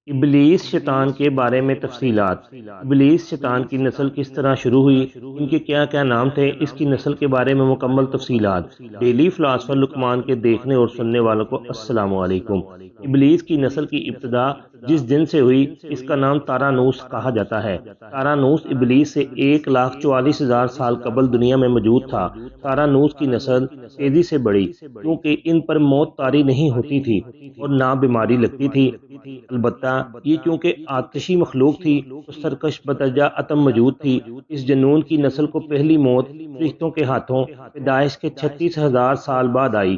ابلیس شیطان کے بارے میں تفصیلات۔ ابلیس شیطان کی نسل کس طرح شروع ہوئی، ان کے کیا کیا نام تھے، اس کی نسل کے بارے میں مکمل تفصیلات۔ ڈیلی فلاسفر لقمان کے دیکھنے اور سننے والوں کو السلام علیکم۔ ابلیس کی نسل کی ابتدا جس دن سے ہوئی اس کا نام تارانوس کہا جاتا ہے۔ تارانوس ابلیس سے 1,44,000 سال قبل دنیا میں موجود تھا۔ تارانوس کی نسل تیزی سے بڑھی کیونکہ ان پر موت طاری نہیں ہوتی تھی اور نہ بیماری لگتی تھی۔ البتہ یہ چونکہ آتشی مخلوق تھی تو سرکش بدرجہ عتم موجود تھی۔ اس جنون کی نسل کو پہلی موت فرشتوں کے ہاتھوں پیدائش کے 36,000 سال بعد آئی،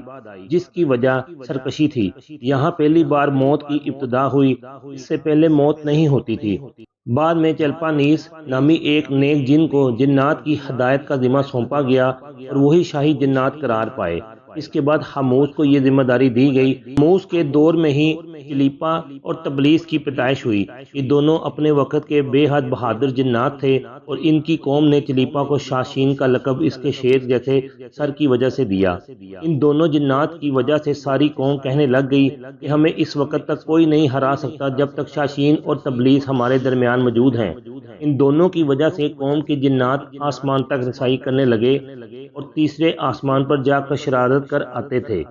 جس کی وجہ سرکشی تھی۔ یہاں پہلی بار موت کی ابتدا ہوئی، اس سے پہلے موت نہیں ہوتی تھی۔ بعد میں چلپانیس نامی ایک نیک جن کو جنات کی ہدایت کا ذمہ سونپا گیا اور وہی شاہی جنات قرار پائے۔ اس کے بعد حموس کو یہ ذمہ داری دی گئی۔ حموس کے دور میں ہی چلیپا اور تبلیس کی پیدائش ہوئی۔ یہ دونوں اپنے وقت کے بے حد بہادر جنات تھے اور ان کی قوم نے چلیپا کو شاشین کا لقب اس کے شیر جیسے سر کی وجہ سے دیا۔ ان دونوں جنات کی وجہ سے ساری قوم کہنے لگ گئی کہ ہمیں اس وقت تک کوئی نہیں ہرا سکتا جب تک شاشین اور تبلیس ہمارے درمیان موجود ہیں۔ ان دونوں کی وجہ سے قوم کے جنات آسمان تک رسائی کرنے لگے اور تیسرے آسمان پر جا کر شرارت کر آتے تھے۔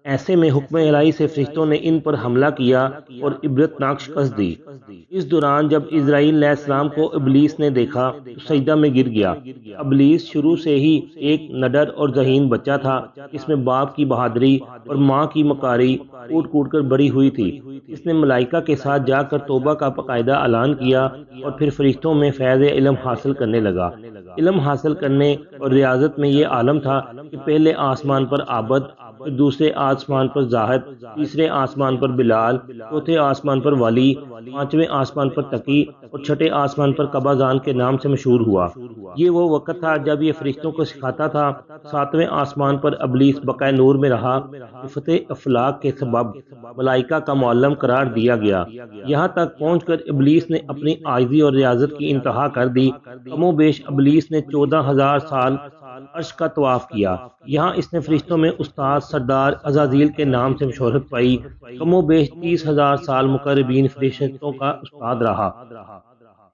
ایسے میں حکم الہی سے فرشتوں نے ان پر حملہ کیا اور عبرتناک شکست دی۔ اس دوران جب اسرائیل علیہ السلام کو ابلیس نے دیکھا تو سجدہ میں گر گیا۔ ابلیس شروع سے ہی ایک نڈر اور ذہین بچہ تھا، اس میں باپ کی بہادری اور ماں کی مکاری کوٹ کوٹ کر بڑی ہوئی تھی۔ اس نے ملائکہ کے ساتھ جا کر توبہ کا باقاعدہ اعلان کیا اور پھر فرشتوں میں فیض علم حاصل کرنے لگا۔ علم حاصل کرنے اور ریاضت میں یہ عالم تھا کہ پہلے آسمان پر عابد، پھر دوسرے آسمان پر زاہد، تیسرے آسمان پر بلال، چوتھے آسمان پر ولی، پانچویں آسمان پر تقی اور چھٹے آسمان پر قبازان کے نام سے مشہور ہوا۔ یہ وہ وقت تھا جب یہ فرشتوں کو سکھاتا تھا۔ ساتویں آسمان پر ابلیس بقائے نور میں رہا۔ فتح افلاک کے سبب ملائکہ کا معلم قرار دیا گیا۔ یہاں تک پہنچ کر ابلیس نے اپنی عاجزی اور ریاضت کی انتہا کر دی۔ کم و بیش ابلیس نے 14,000 سال عرش کا طواف کیا۔ یہاں اس نے فرشتوں میں استاد سردار عزازیل کے نام سے شہرت پائی۔ کم و بیش 30,000 سال مقربین فرشتوں کا استاد رہا۔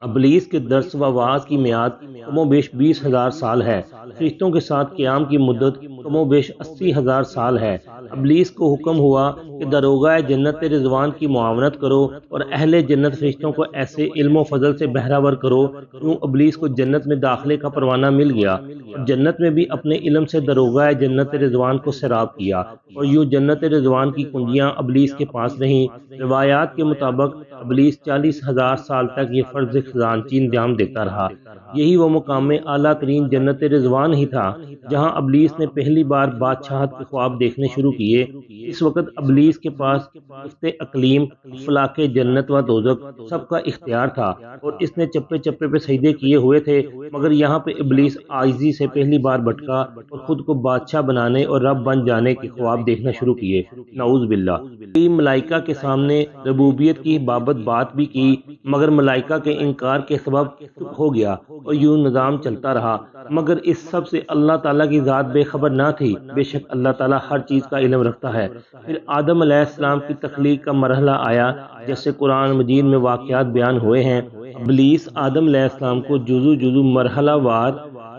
ابلیس کے درس و واعظ کی میعاد کم و بیش 20,000 سال ہے۔ فرشتوں کے ساتھ قیام کی مدت کم و بیش 80,000 سال ہے۔ ابلیس کو حکم ہوا کہ داروغہ جنت رضوان کی معاونت کرو اور اہل جنت فرشتوں کو ایسے علم و فضل سے بہرہ ور کرو۔ یوں ابلیس کو جنت میں داخلے کا پروانہ مل گیا اور جنت میں بھی اپنے علم سے داروغہ جنت رضوان کو سیراب کیا اور یوں جنت رضوان کی کنجیاں ابلیس کے پاس رہیں۔ روایات کے مطابق ابلیس 40,000 سال تک یہ فرض خزانچی انجام دیتا رہا۔ یہی وہ مقام اعلیٰ ترین جنت رضوان ہی تھا جہاں ابلیس نے پہلی بار بادشاہت کے خواب دیکھنے شروع کیے۔ اس وقت ابلیس کے پاس افت اقلیم، افلاک جنت و دوزخ سب کا اختیار تھا اور اس نے چپے چپے پہ سجدے کیے ہوئے تھے، مگر یہاں پہ ابلیس عاجزی سے پہلی بار بھٹکا اور خود کو بادشاہ بنانے اور رب بن جانے کے خواب دیکھنا شروع کیے۔ نعوذ باللہ۔ ملائکہ کے سامنے ربوبیت کی بابت بات بھی کی، مگر ملائکہ کے انکار کے سبب چپ ہو گیا اور یوں نظام چلتا رہا۔ مگر اس سب سے اللہ تعالیٰ کی ذات بے خبر نہ تھی۔ بے شک اللہ تعالیٰ ہر چیز کا علم رکھتا ہے۔ پھر آدم علیہ السلام کی تخلیق کا مرحلہ آیا، جیسے قرآن مجید میں واقعات بیان ہوئے ہیں۔ ابلیس آدم علیہ السلام کو جزو جزو مرحلہ وار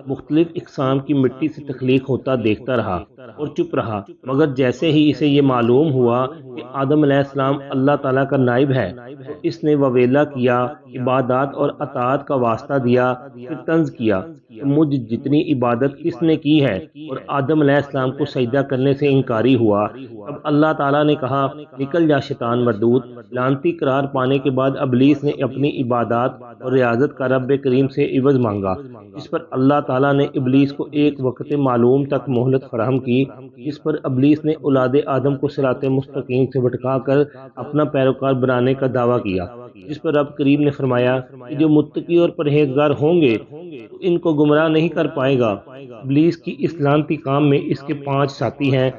مختلف اقسام کی مٹی سے تخلیق ہوتا دیکھتا رہا اور چپ رہا، مگر جیسے ہی اسے یہ معلوم ہوا کہ آدم علیہ السلام اللہ تعالیٰ کا نائب ہے تو اس نے وویلا کیا، عبادات اور اطاعت کا واسطہ دیا، پھر طنز کیا کہ مجھ جتنی عبادت کس نے کی ہے، اور آدم علیہ السلام کو سجدہ کرنے سے انکاری ہوا۔ اب اللہ تعالیٰ نے کہا نکل جا شیطان مردود۔ لعنتی قرار پانے کے بعد ابلیس نے اپنی عبادات اور ریاضت کا رب کریم سے عوض مانگا، اس پر اللہ تعالیٰ نے ابلیس کو ایک وقت معلوم تک مہلت فراہم کی، جس پر ابلیس نے اولاد آدم کو صراط مستقیم سے بھٹکا کر اپنا پیروکار بنانے کا دعویٰ کیا، جس پر رب کریم نے فرمایا کہ جو متقی اور پرہیزگار ہوں گے تو ان کو گمراہ نہیں کر پائے گا۔ ابلیس کی اس لعنتی کام میں اس کے 5 ساتھی ہیں۔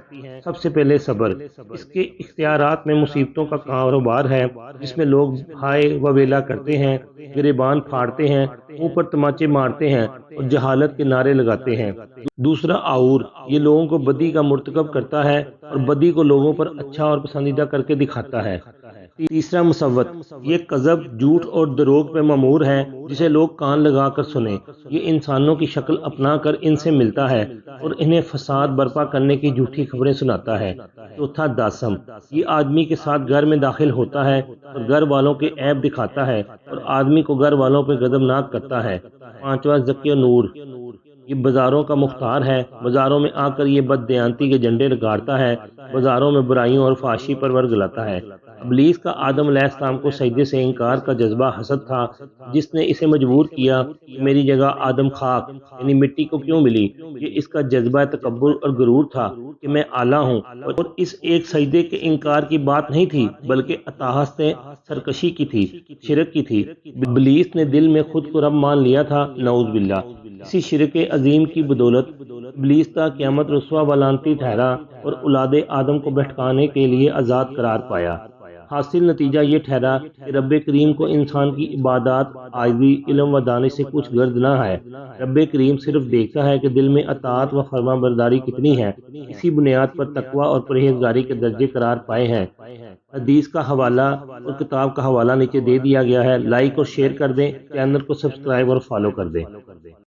سب سے پہلے صبر۔ اس کے اختیارات میں مصیبتوں کا کاروبار ہے، جس میں لوگ ہائے وویلا کرتے ہیں، گریبان پھاڑتے ہیں، منہ پر تماچے مارتے ہیں اور جہالت کے نعرے لگاتے ہیں۔ دوسرا عور، یہ لوگوں کو بدی کا مرتکب کرتا ہے اور بدی کو لوگوں پر اچھا اور پسندیدہ کر کے دکھاتا ہے۔ تیسرا مصوت، یہ کذب، جھوٹ اور دروغ پہ مامور ہے جسے لوگ کان لگا کر سنیں۔ یہ انسانوں کی شکل اپنا کر ان سے ملتا ہے اور انہیں فساد برپا کرنے کی جھوٹی خبریں سناتا ہے۔ چوتھا داسم، یہ آدمی کے ساتھ گھر میں داخل ہوتا ہے اور گھر والوں کے عیب دکھاتا ہے اور آدمی کو گھر والوں پہ غضبناک کرتا ہے۔ پانچواں ذکی نور، یہ بازاروں کا مختار ہے، بازاروں میں آ کر یہ بد دیانتی کے جھنڈے گاڑتا ہے، بازاروں میں برائیوں اور فحاشی پر ورگلاتا ہے۔ ابلیس کا آدم علیہ السلام کو سجدے سے انکار کا جذبہ حسد تھا، جس نے اسے مجبور کیا کہ میری جگہ آدم خاک یعنی مٹی کو کیوں ملی۔ یہ اس کا جذبہ تکبر اور غرور تھا کہ میں اعلیٰ ہوں، اور اس ایک سجدے کے انکار کی بات نہیں تھی بلکہ اطاعت سے سرکشی کی تھی، شرک کی تھی۔ ابلیس نے دل میں خود کو رب مان لیا تھا، نعوذ باللہ۔ اسی شرک عظیم کی بدولت ابلیس تا قیامت رسوا و لعنتی ٹھہرا اور اولاد آدم کو بھٹکانے کے لیے آزاد قرار پایا۔ حاصل نتیجہ یہ ٹھہرا کہ رب کریم کو انسان کی عبادات، عاجزی، علم و دانش سے کچھ غرض نہ ہے۔ رب کریم صرف دیکھتا ہے کہ دل میں اطاعت و فرما برداری کتنی ہے۔ اسی بنیاد پر تقوی اور پرہیزگاری کے درجے قرار پائے ہیں۔ حدیث کا حوالہ اور کتاب کا حوالہ نیچے دے دیا گیا ہے، لائک اور شیئر کر دیں، چینل کو سبسکرائب اور فالو کر دیں۔